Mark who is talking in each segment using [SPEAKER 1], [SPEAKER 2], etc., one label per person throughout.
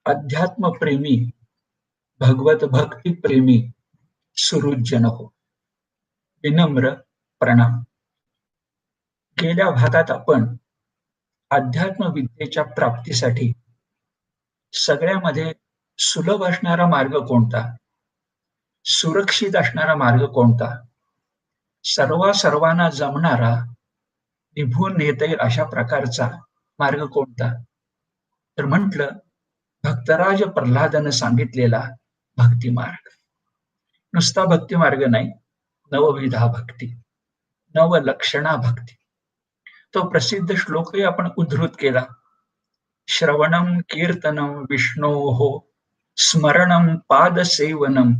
[SPEAKER 1] अध्यात्मप्रेमी, भगवत भक्ती प्रेमी सुहृदजन हो. विनम्र प्रणाम. गेल्या भागात आपण अध्यात्म विद्येच्या प्राप्तीसाठी सगळ्यामध्ये सुलभ असणारा मार्ग कोणता, सुरक्षित असणारा मार्ग कोणता, सर्वांना जमणारा, निभून नेता येईल अशा प्रकारचा मार्ग कोणता, तर म्हटलं भक्तराज प्रल्हादानं सांगितलेला भक्ती मार्ग. नुसता भक्ती मार्ग नाही, नवविधा भक्ती, नवलक्षणा भक्ती. तो प्रसिद्ध श्लोकही आपण उद्धृत केला. श्रवणं कीर्तनं विष्णोः स्मरणं पादसेवनं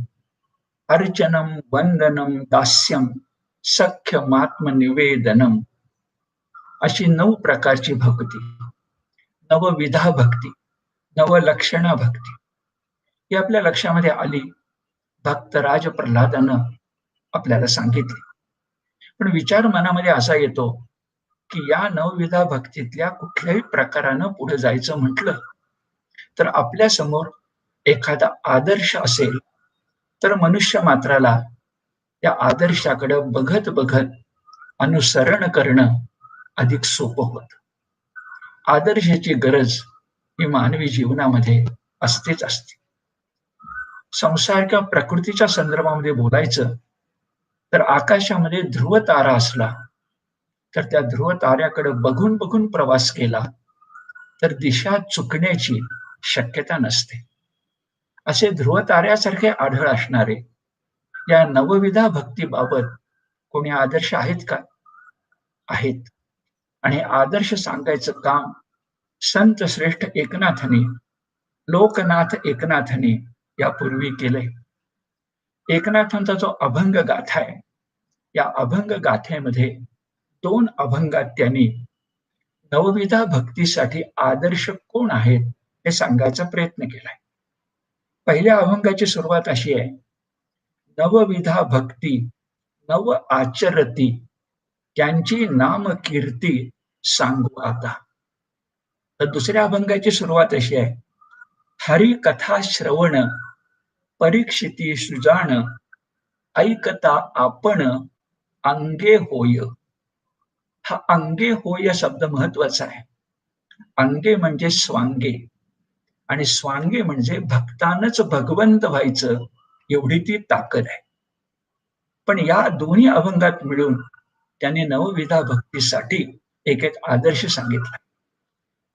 [SPEAKER 1] अर्चनं वंदनं दास्यं सख्यमात्मनिवेदनम. अशी 9 प्रकारची भक्ती, नवविधा भक्ती, नवलक्षणा भक्ती ही आपल्या लक्षामध्ये आली, भक्तराज प्रल्हादानं आपल्याला सांगितली. पण विचार मनामध्ये असा येतो की या नवविधा भक्तीतल्या कुठल्याही प्रकारानं पुढे जायचं म्हटलं तर आपल्या समोर एखादा आदर्श असेल तर मनुष्य मात्राला त्या आदर्शाकडे बघत बघत अनुसरण करणं अधिक सोपं होत. आदर्शाची गरज ही मानवी जीवनामध्ये असतेच असते. संसार किंवा प्रकृतीच्या संदर्भामध्ये बोलायचं तर आकाशामध्ये ध्रुव तारा असला तर त्या ध्रुव ताऱ्याकडे बघून बघून प्रवास केला तर दिशा चुकण्याची शक्यता नसते. असे ध्रुव ताऱ्यासारखे आढळ असणारे या नवविधा भक्तीबाबत कोणी आदर्श आहेत का? आहेत. आणि आदर्श सांगायचं काम संत श्रेष्ठ एकनाथांनी, लोकनाथ एकनाथांनी यापूर्वी केलंय. एकनाथांचा जो अभंग गाथा आहे, या अभंग गाथेमध्ये 2 अभंगात त्यांनी नवविधा भक्तीसाठी आदर्श कोण आहेत हे सांगायचा प्रयत्न केलाय. पहिल्या अभंगाची सुरुवात अशी आहे, नवविधा भक्ती नव आचरती त्यांची नाम कीर्ती सांगू आता. तर दुसऱ्या अभंगाची सुरुवात अशी आहे, हरी कथा श्रवण परीक्षिती सुजान ऐकता आपण अंगे होय. हा अंगे होय शब्द महत्वाचा आहे. अंगे म्हणजे स्वांगे आणि स्वांगे म्हणजे भक्तानच भगवंत व्हायचं एवढी ती ताकद आहे. पण या दोन्ही अभंगात मिळून त्यांनी नवविधा भक्तीसाठी एक एक आदर्श सांगितला.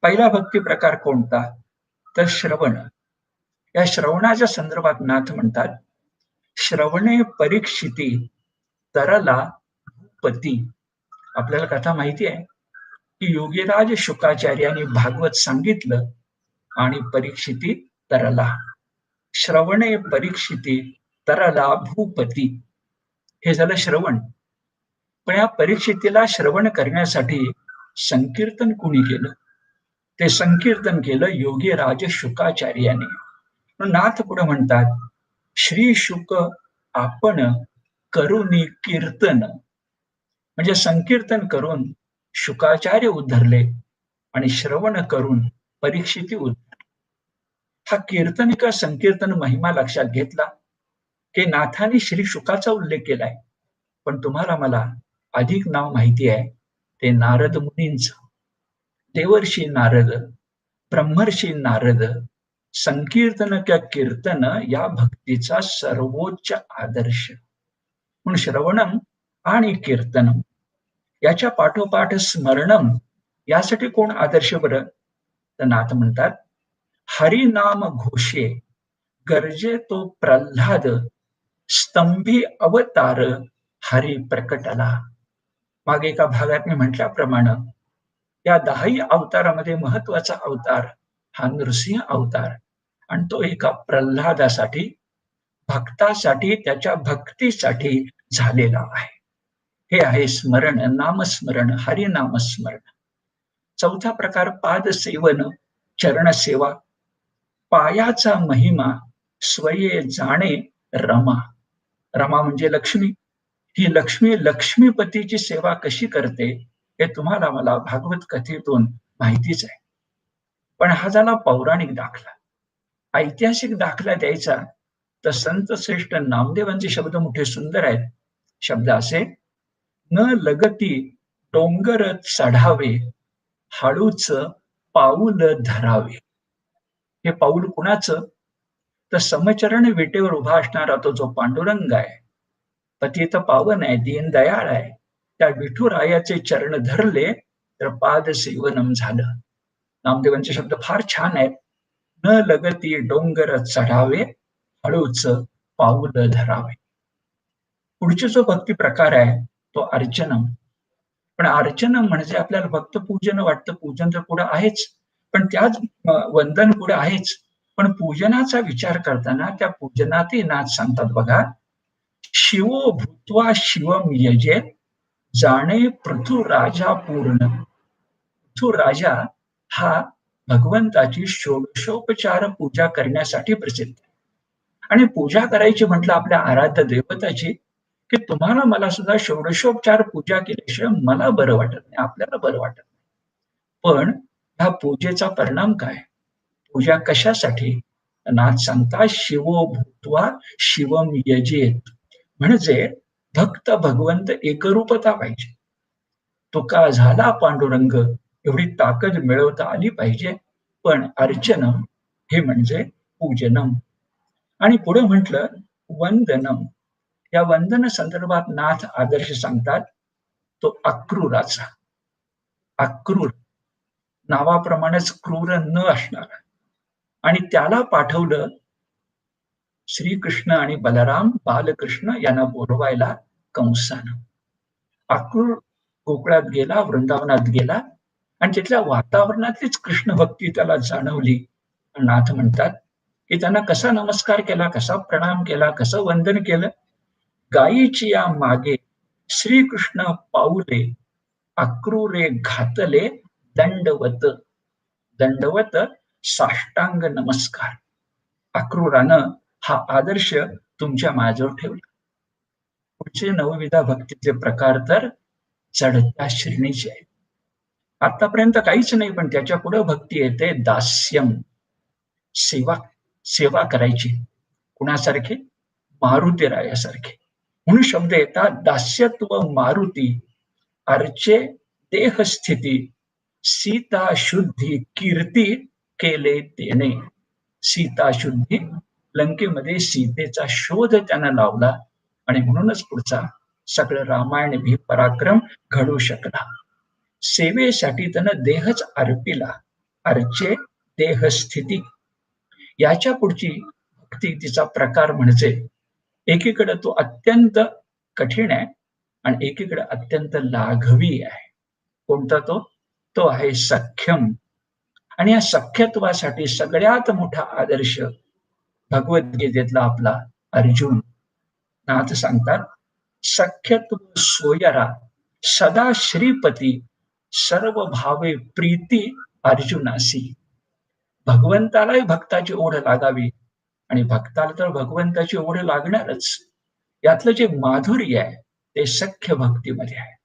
[SPEAKER 1] पहिला भक्ती प्रकार कोणता, तर श्रवण. या श्रवणाच्या संदर्भात नाथ म्हणतात, श्रवणे परीक्षिती तरला भूपती. आपल्याला कथा माहिती आहे की योगीराज शुकाचार्यांनी भागवत सांगितलं आणि परीक्षिती तरला. श्रवणे परीक्षिती तरला भूपती, हे झालं श्रवण. पण या परीक्षितीला श्रवण करण्यासाठी संकीर्तन कुणी केलं? ते संकीर्तन केलं योगीराज शुकाचार्याने. नाथ पुढे म्हणतात, श्री शुक आपण करुणी कीर्तन. म्हणजे संकीर्तन करून शुकाचार्य उद्धरले आणि श्रवण करून परीक्षिती उद्धरले. हा कीर्तन किंवा संकीर्तन महिमा लक्षात घेतला की नाथाने श्री शुकाचा उल्लेख केलाय, पण तुम्हाला मला अधिक नाव माहिती आहे, ते नारद मुनींचं. देवर्षी नारद, ब्रह्मर्षी नारद, संकीर्तन किंवा कीर्तन या भक्तीचा सर्वोच्च आदर्श. म्हणून श्रवणम आणि कीर्तनम याच्या पाठोपाठ स्मरणम यासाठी कोण आदर्श बरं? तर नाथ म्हणतात, हरिनाम घोषे गरजे तो प्रल्हाद, स्तंभी अवतार हरी प्रकटला. मागे एका भागात मी म्हटल्याप्रमाणे या 10 अवतारामध्ये महत्वाचा अवतार हा नृसिंह अवतार, आणि तो एका प्रल्हादासाठी, भक्तासाठी, त्याच्या भक्तीसाठी झालेला आहे. हे आहे स्मरण, नामस्मरण, हरिनामस्मरण. चौथा प्रकार पादसेवन, चरणसेवा. पायाचा महिमा स्वये जाणे रमा. रमा म्हणजे लक्ष्मी. ही लक्ष्मी लक्ष्मीपतीची सेवा कशी करते हे तुम्हाला मला भागवत कथेतून माहितीच आहे. पण हा झाला पौराणिक दाखला. ऐतिहासिक दाखला द्यायचा तर संत श्रेष्ठ नामदेवांचे शब्द मोठे सुंदर आहेत. शब्द असे, न लगती डोंगर चढावे, हळूच पाऊल धरावे. हे पाऊल कुणाचं? तर समचरण विटेवर उभा असणारा तो जो पांडुरंग आहे, पतित पावन आहे, दीनदयाळ आहे, त्या विठुरायाचे चरण धरले तर पाद सेवनम झालं. नामदेवांचे शब्द फार छान आहेत. न लगती डोंगर चढावे, हळूच पाऊल धरावे. पुढचे जो भक्ती प्रकार आहे तो अर्चनम. पण अर्चनम म्हणजे आपल्याला फक्त पूजन वाटतं. पूजन तर पुढे आहेच, पण त्याच वंदन पुढे आहेच. पण पूजनाचा विचार करताना त्या पूजनातही नाथ सांगतात बघा, शिवो भूत्वा शिवम यजेत, जाणे पृथु राजा पूर्ण. पृथु राजा हा भगवंताची षोडशोपचार पूजा करण्यासाठी प्रसिद्ध आहे. आणि पूजा करायची म्हटलं आपल्या आराध्य देवताची, की तुम्हाला मला सुद्धा षोडशोपचार पूजा केल्याशिवाय मला बरं वाटत नाही, आपल्याला बरं वाटत नाही. पण ह्या पूजेचा परिणाम काय? पूजा कशासाठी? नाथ सांगतात, शिवो भूत्वा शिवम यजेत. म्हणजे भक्त भगवंत एकरूपता पाहिजे. तो का झाला पांडुरंग, एवढी ताकद मिळवता आली पाहिजे. पण अर्चनम हे म्हणजे पूजनम. आणि पुढे म्हटलं वंदनम. या वंदन संदर्भात नाथ आदर्श सांगतात, तो अक्रूराचा. अक्रूर नावाप्रमाणेच क्रूर न असणारा. आणि त्याला पाठवलं श्रीकृष्ण आणि बलराम बालकृष्ण यांना बोलवायला कंसानं. अक्रूर गोकुळात गेला, वृंदावनात गेला आणि तिथल्या वातावरणातलीच कृष्ण भक्ती त्याला जाणवली. नाथ म्हणतात की त्यांना कसा नमस्कार केला, कसा प्रणाम केला, कसं वंदन केलं. गायीची या मागे श्रीकृष्ण पाऊले, अक्रूरे घातले दंडवत. दंडवत साष्टांग नमस्कार. अक्रूरानं हा आदर्श तुमच्या माझ्यावर ठेवला. पुढचे नवविधा भक्तीचे प्रकार तर चढत्या श्रेणीचे आहेत. आतापर्यंत काहीच नाही, पण त्याच्या पुढे भक्ती येते दास्यम. सेवा सेवा करायची. कुणासारखे? मारुतीरायासारखे. म्हणून शब्द येतात दास्यत्व मारुती, अर्चे देहस्थिती, सीता शुद्धी कीर्ती केले तेने. सीता शुद्धी, लंकेमध्ये सीतेचा शोध त्यानं लावला आणि म्हणूनच पुढचा सगळं रामायण भी पराक्रम घडू शकला. सेवेसाठी त्यानं देहच अर्पिला. अर्चे देहस्थिती. याच्या पुढची भक्ती तिचा प्रकार म्हणजे एकीकडे तो अत्यंत कठीण आहे आणि एकीकडे अत्यंत लाघवी आहे. कोणता तो? तो आहे सख्यम. आणि या सख्यत्वासाठी सगळ्यात मोठा आदर्श भगवद्गीतेतला आपला अर्जुन. नाथ सांगतात, सख्यत्व सोयरा सदा श्रीपती, सर्व भावे प्रीती अर्जुनासी. भगवंतालाही भक्ताची ओढ लागावी आणि भक्ताला तर भगवंताची ओढ लागणारच. यातलं जे माधुर्य आहे ते सख्य भक्तीमध्ये आहे.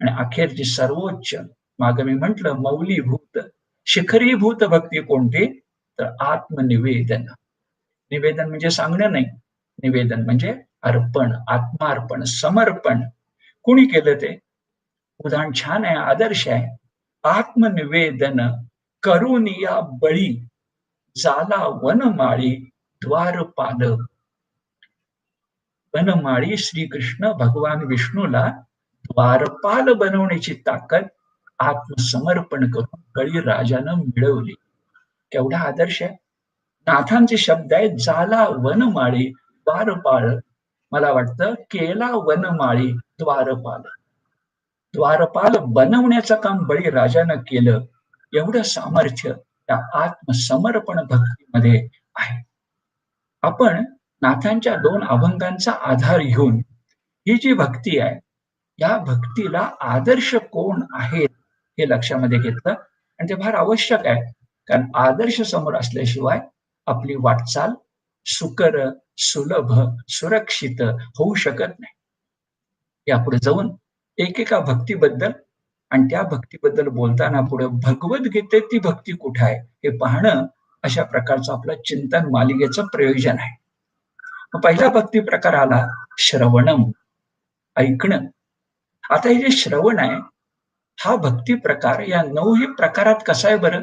[SPEAKER 1] आणि अखेरची सर्वोच्च, मागे मी म्हटलं मौलीभूत शिखरीभूत भक्ती कोणती? तर आत्मनिवेदन. निवेदन म्हणजे सांगणं नाही, निवेदन म्हणजे अर्पण, आत्मार्पण, समर्पण. कुणी केलं ते? उदाहरण छान आहे, आदर्श आहे. आत्मनिवेदन करून या बळी, जाला वनमाळी द्वारपाल. वनमाळी श्रीकृष्ण भगवान विष्णूला द्वारपाल बनवण्याची ताकद आत्मसमर्पण करून बळीराजानं मिळवली. केवढा आदर्श आहे. नाथांचे शब्द आहेत, जाला वनमाळी द्वारपाल. मला वाटतं केला वनमाळी द्वारपाल. द्वारपाल बनवण्याचं काम बळीराजानं केलं. एवढं सामर्थ्य त्या आत्मसमर्पण भक्तीमध्ये आहे. आपण नाथांच्या 2 अभंगांचा आधार घेऊन ही जी भक्ती आहे, या भक्तीला आदर्श कोण आहेत हे लक्षामध्ये घेतलं आणि ते फार आवश्यक आहे. कारण आदर्श समोर असल्याशिवाय आपली वाटचाल सुकर, सुलभ, सुरक्षित होऊ शकत नाही. यापुढे जाऊन एकेका भक्तीबद्दल आणि त्या भक्तीबद्दल बोलताना पुढे भगवद्गीतेत ती भक्ती कुठे आहे हे पाहणं अशा प्रकारचं आपलं चिंतन मालिकेचं प्रयोजन आहे. पहिला भक्ती प्रकार आला श्रवणम, ऐकणं. आता हे जे श्रवण आहे, हा भक्ती प्रकार या 9ही प्रकारात कसा आहे बरं?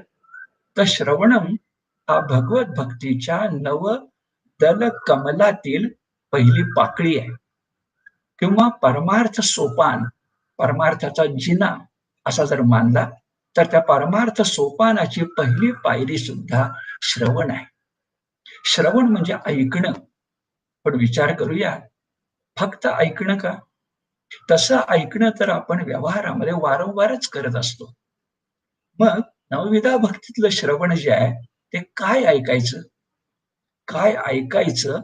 [SPEAKER 1] तर श्रवणम हा भगवत भक्तीच्या नवदल कमलातील पहिली पाकळी आहे किंवा परमार्थ सोपान, परमार्थाचा जिना असा जर मानला तर त्या परमार्थ सोपानाची पहिली पायरी सुद्धा श्रवण आहे. श्रवण म्हणजे ऐकणं. पण विचार करूया, फक्त ऐकणं का? तसं ऐकणं तर आपण व्यवहारामध्ये वारंवारच करत असतो. मग नवविधा भक्तीतलं श्रवण जे आहे, ते काय ऐकायचं? काय ऐकायचं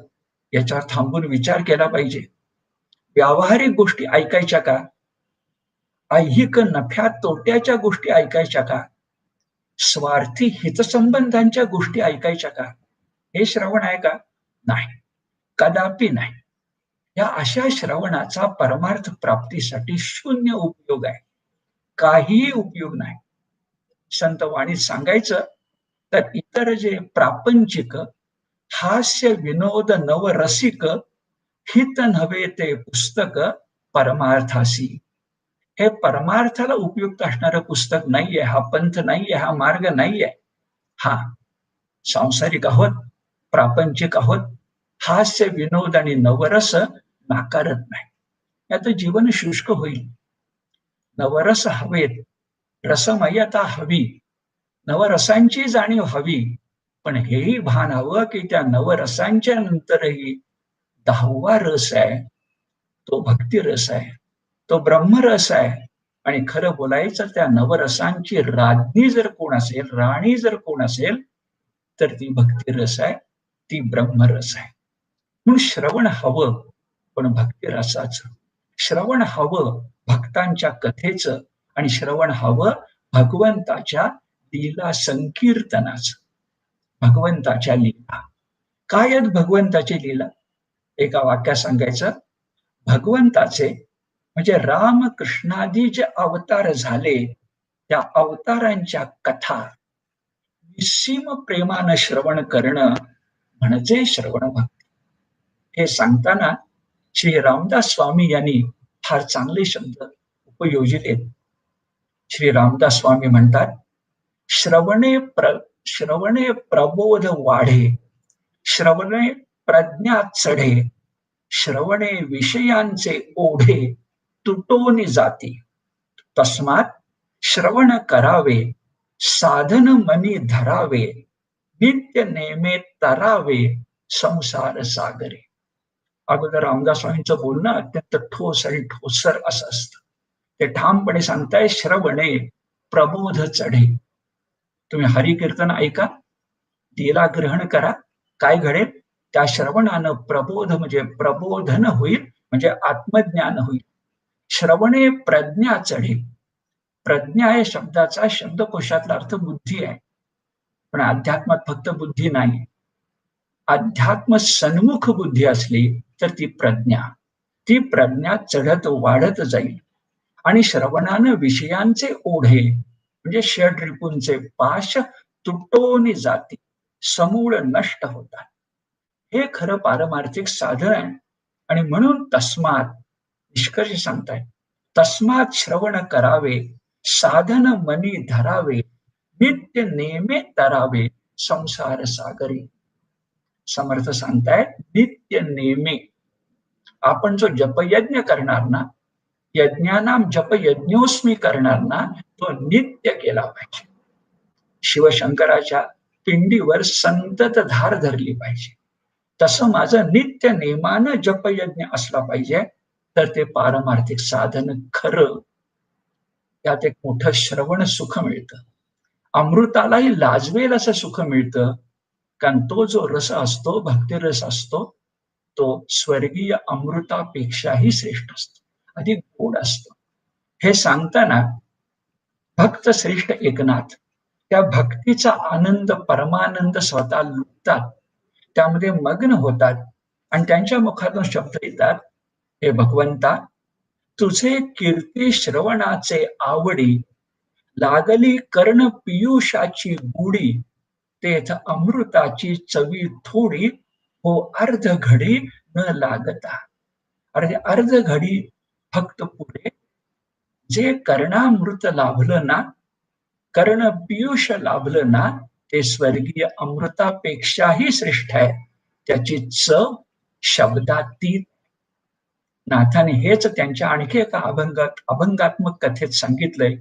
[SPEAKER 1] याच्यावर थांबून विचार केला पाहिजे. व्यावहारिक गोष्टी ऐकायच्या का? ऐहिक नफ्या तोट्याच्या गोष्टी ऐकायच्या का? स्वार्थी हितसंबंधांच्या गोष्टी ऐकायच्या का? हे श्रवण आहे का? नाही, कदापि नाही. या अशा श्रवणाचा परमार्थ प्राप्तीसाठी शून्य उपयोग आहे. काहीही उपयोग नाही. संत वाणीत सांगायचं तर इतर जे प्रापंचिक हास्य विनोद नवरसिक हित नव्हे ते पुस्तक परमार्थासी. हे परमार्थाला उपयुक्त असणारं पुस्तक नाहीये, हा पंथ नाहीये, हा मार्ग नाहीये. हा सांसारिक आहोत, प्रापंचिक आहोत, हास्य विनोद आणि नवरस नाकारत नाही. यात जीवन शुष्क होईल. नवरस हवेत, रसमयता हवी, नवरसांची जाणीव हवी, पण हेही भान हवं की त्या नवरसांच्या नंतरही 10वा रस आहे, तो भक्ती रस आहे, तो ब्रह्मरस आहे. आणि खरं बोलायचं त्या नवरसांची राज्ञी जर कोण असेल, राणी जर कोण असेल, तर ती भक्ती रस आहे, ती ब्रह्मरस आहे. म्हणून श्रवण हवं, पण भक्ती रसाचं. श्रवण हवं भक्तांच्या कथेचं आणि श्रवण हवं भगवंताच्या लीला संकीर्तनाचं. भगवंताच्या लीला काय आहेत? भगवंताची लीला एका वाक्यात सांगायचं, भगवंताचे म्हणजे रामकृष्णादी जे अवतार झाले, त्या अवतारांच्या कथा निस्सीम प्रेमानं श्रवण करणं म्हणजे श्रवण भक्ती. हे सांगताना श्री रामदास स्वामी यांनी फार चांगले शब्द उपयोजित आहेत. श्री रामदास स्वामी म्हणतात, श्रवणे प्रबोध वाढे, श्रवणे प्रज्ञा चढे, श्रवणे विषयांचे ओढे तुटोनी जाती. तस्मात श्रवण करावे, साधन मनी धरावे, नित्य नेमे तरावे संसार सागरे. अगोदर रामदास स्वामींचं बोलणं अत्यंत ठोस आणि ठोसर असं असतं. ते ठामपणे सांगताय, श्रवणे प्रबोध चढे. तुम्ही हरिकीर्तन ऐका, तिला ग्रहण करा, काय घडेल? त्या श्रवणानं प्रबोध म्हणजे प्रबोधन होईल, म्हणजे आत्मज्ञान होईल. श्रवणे प्रज्ञा चढे. प्रज्ञा या शब्दाचा शब्दकोशातला अर्थ बुद्धी आहे, पण अध्यात्मात फक्त बुद्धी नाही. अध्यात्म सन्मुख बुद्धी असली तर ती प्रज्ञा चढत वाढत जाईल. आणि श्रवणानं विषयांचे ओढे म्हणजे षड रिपुंचे पाश तुटोनी जाती, समूळ नष्ट होतात. हे खरं पारमार्थिक साधन आहे. आणि म्हणून तस्मात निष्कर्ष सांगताय, तस्मात श्रवण करावे, साधन मनी धरावे, नित्य नेमे तरावे संसार सागरी. समर्थ सांगताय, नित्य नेमे. आपण जो जपयज्ञ करणार ना, यज्ञानाम जप यज्ञोस्मी करणार ना, तो नित्य केला पाहिजे. शिवशंकराच्या पिंडीवर संतत धार धरली पाहिजे. तसं माझं नित्य नेमानं जपयज्ञ असला पाहिजे, तर ते पारमार्थिक साधन खरं. त्यात एक मोठं श्रवण सुख मिळतं. अमृतालाही लाजवेल असं सुख मिळतं. कारण तो जो रस असतो, भक्ती रस असतो, तो स्वर्गीय अमृतापेक्षाही श्रेष्ठ असतो, अधिक गोड असतो. हे सांगताना भक्त श्रेष्ठ एकनाथ त्या भक्तीचा आनंद, परमानंद स्वतः लुटतात, त्यामध्ये मग्न होतात आणि त्यांच्या मुखातून शब्द येतात, हे भगवंता, तुझे कीर्ती श्रवणाचे आवडी, लागली कर्ण पियुषाची गुढी, तेथ अमृताची चवी थोडी, हो अर्ध घडी न लागता. अरे अर्ध घडी फक्त पुढे, जे कर्णामृत लाभलं ना, कर्ण पियुष लाभलं ना, ते स्वर्गीय अमृतापेक्षाही श्रेष्ठ आहे. त्याची चव शब्दातीत. नाथाने हेच त्यांच्या आणखी एका अभंगात्मक कथेत सांगितलंय.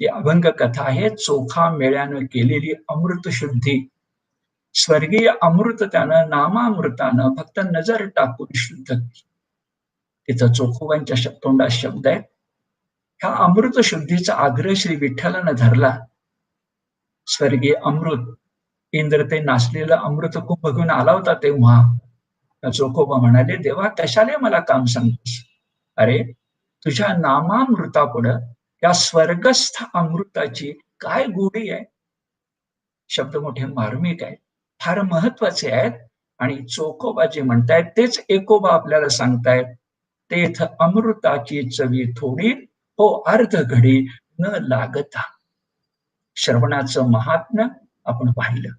[SPEAKER 1] ती अभंग कथा आहे चोखा मेळ्यानं केलेली अमृत शुद्धी. स्वर्गीय अमृत त्यानं नामामृतानं फक्त नजर टाकून शुद्ध केली. तिथं चोखोबांच्या तोंडात शब्द आहेत. ह्या अमृत शुद्धीचा आग्रह श्री विठ्ठलानं धरला. स्वर्गीय अमृत, इंद्र ते नाचलेलं अमृत खूप बघून आला होता तेव्हा. चोखोबा म्हणाले, देवा कशाला मला काम सांगतोस? अरे तुझ्या नामामृतापुढं या स्वर्गस्थ अमृताची काय गोडी आहे? शब्द मोठे मार्मिक आहेत, फार महत्वाचे आहेत. आणि चोखोबा जे म्हणतायत तेच एकोबा आपल्याला सांगतायत. तेथ अमृताची चवी थोडी, हो अर्ध घडी न लागता. श्रवणाचं महात्म्य आपण पाहिलं.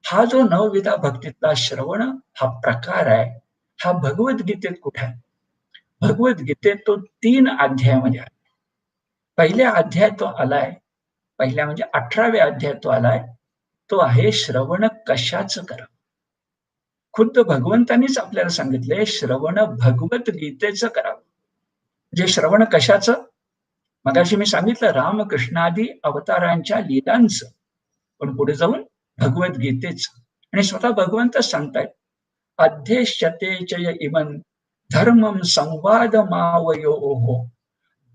[SPEAKER 1] हा जो नवविधा भक्तीतला श्रवण हा प्रकार आहे, हा भगवद्गीतेत कुठे आहे? भगवद्गीतेत तो 3 अध्यायामध्ये आहे. पहिल्या अध्यायात तो आलाय, पहिल्या म्हणजे 18व्या अध्यायात तो आलाय. तो आहे श्रवण कशाचं करा. खुद्द भगवंतांनीच आपल्याला सांगितलंय श्रवण भगवद्गीतेचं करावं. जे श्रवण कशाचं? मगाशी मी सांगितलं रामकृष्णादी अवतारांच्या लीलांचं, पण पुढे जाऊन भगवद्गीतेचं. आणि स्वतः भगवंतच सांगतायत, अध्येष्यते चय इमन धर्मम संवाद मावयोः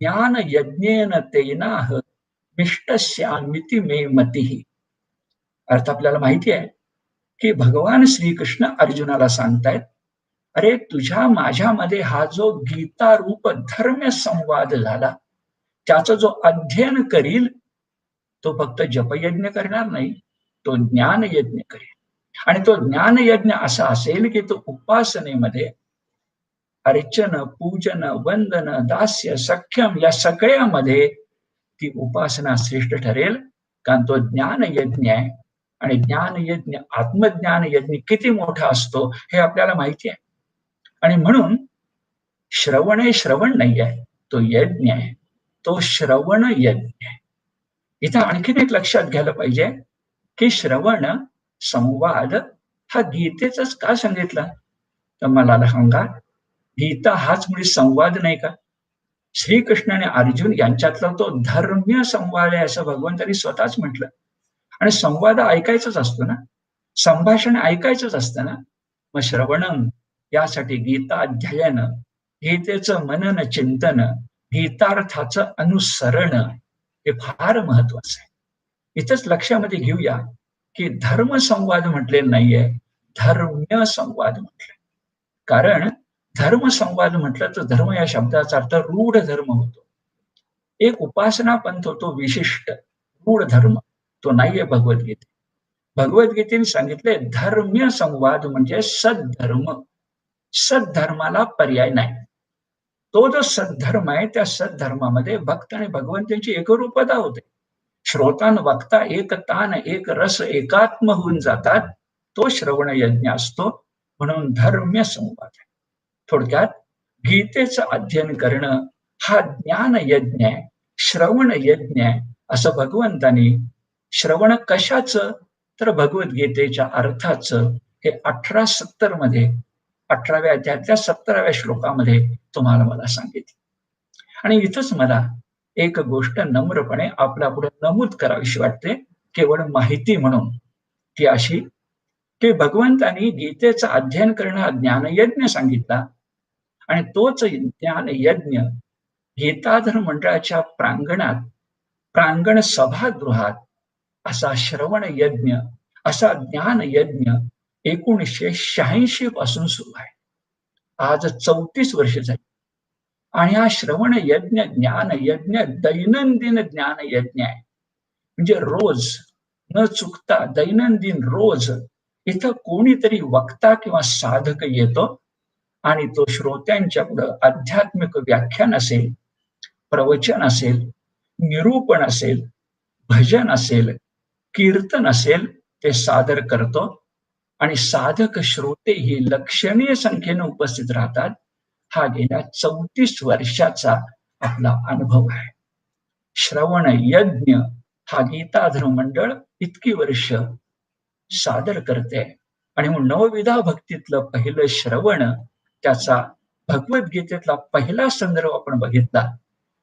[SPEAKER 1] ज्ञान यज्ञेन तेनाह मिष्टस्यामिति मे मतिः. अर्थ आपल्याला माहिती आहे की भगवान श्रीकृष्ण अर्जुनाला सांगतायत, अरे तुझ्या माझ्यामध्ये हा जो गीता रूप धर्म संवाद झाला, त्याचा जो अध्ययन करील तो फक्त जपयज्ञ करणार नाही, तो ज्ञान यज्ञ करेल. आणि तो ज्ञान यज्ञ असा असेल की तो उपासनेमध्ये अर्चन, पूजन, वंदन, दास्य, सख्यम या सगळ्यामध्ये ती उपासना श्रेष्ठ ठरेल. कारण तो ज्ञान यज्ञ आहे. आणि ज्ञान यज्ञ, आत्मज्ञान यज्ञ किती मोठा असतो हे आपल्याला माहिती आहे. आणि म्हणून श्रवण हे श्रवण नाही आहे, तो यज्ञ आहे, तो श्रवण यज्ञ आहे. इथं आणखीन एक लक्षात घ्यायला पाहिजे की श्रवण संवाद हा गीतेच का सांगितला? तर मला सांगा, गीता हाच म्हणजे संवाद नाही का? श्रीकृष्ण आणि अर्जुन यांच्यातला तो धर्मीय संवाद आहे असं भगवंतांनी स्वतःच म्हटलं. आणि संवाद ऐकायचाच असतो ना, संभाषण ऐकायचंच असतं ना. मग श्रवणम यासाठी गीता अध्ययन, गीतेचं मनन चिंतन, गीतार्थाचं अनुसरण हे फार महत्वाचं आहे. इथंच लक्षामध्ये घेऊया की धर्म संवाद म्हटलेलं नाहीये, धर्म्य संवाद म्हटलं. कारण धर्म संवाद म्हटलं तर धर्म या शब्दाचा अर्थ रूढ धर्म होतो. एक उपासना पंथ होतो विशिष्ट, रूढ धर्म तो नाहीये भगवद्गीते. भगवद्गीतेने सांगितले धर्म्य संवाद म्हणजे सद्धर्म. सद्धर्माला पर्याय नाही. तो जो सद्धर्म आहे त्या सद्धर्मामध्ये भक्त आणि भगवंतांची एकरूपता होते. श्रोतान वक्ता एक तान एक रस एकात्म होऊन जातात. तो श्रवण यज्ञ असतो. म्हणून धर्म्य संवाद आहे. थोडक्यात गीतेचं अध्ययन करणं हा ज्ञान यज्ञ आहे, श्रवण यज्ञ आहे. असं भगवंतांनी श्रवण कशाचं? तर भगवद्गीतेच्या अर्थाचं हे 18:70 मध्ये 18व्या अध्यायातल्या 17व्या श्लोकामध्ये तुम्हाला मला सांगितलं. आणि इथंच मला एक गोष्ट नम्रपणे आपल्या पुढे नमूद करावीशी वाटते, केवळ माहिती म्हणून. ती अशी की भगवंतांनी गीतेचं अध्ययन करणं हा ज्ञानयज्ञ सांगितला. आणि तोच ज्ञान यज्ञ गीताधर मंडळाच्या प्रांगणात, प्रांगण सभागृहात असा श्रवण यज्ञ, असा ज्ञान यज्ञ 1986 पासून सुरू आहे. आज 34 वर्ष झाली. आणि हा श्रवण यज्ञ, ज्ञान यज्ञ दैनंदिन ज्ञान यज्ञ आहे. म्हणजे रोज न चुकता दैनंदिन रोज इथं कोणीतरी वक्ता किंवा साधक येतो आणि तो श्रोत्यांच्या पुढं आध्यात्मिक व्याख्यान असेल, प्रवचन असेल, निरूपण असेल, भजन असेल, कीर्तन असेल, ते सादर करतो आणि साधक श्रोतेही लक्षणीय संख्येने उपस्थित राहतात. हा गेल्या 34 वर्षाचा आपला अनुभव आहे. श्रवण यज्ञ हा गीताधर मंडळ इतकी वर्ष सादर करते आणि मग नवविधा भक्तीतलं पहिलं श्रवण, त्याचा भगवद्गीतेतला पहिला संदर्भ आपण बघितला.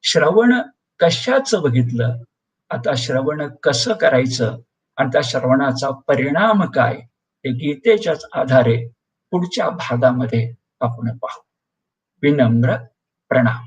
[SPEAKER 1] श्रवण कशाचं बघितलं, आता श्रवण कसं करायचं आणि त्या श्रवणाचा परिणाम काय, हे गीतेच्याच आधारे पुढच्या भागामध्ये आपण पाहू. विनम्र प्रणाम.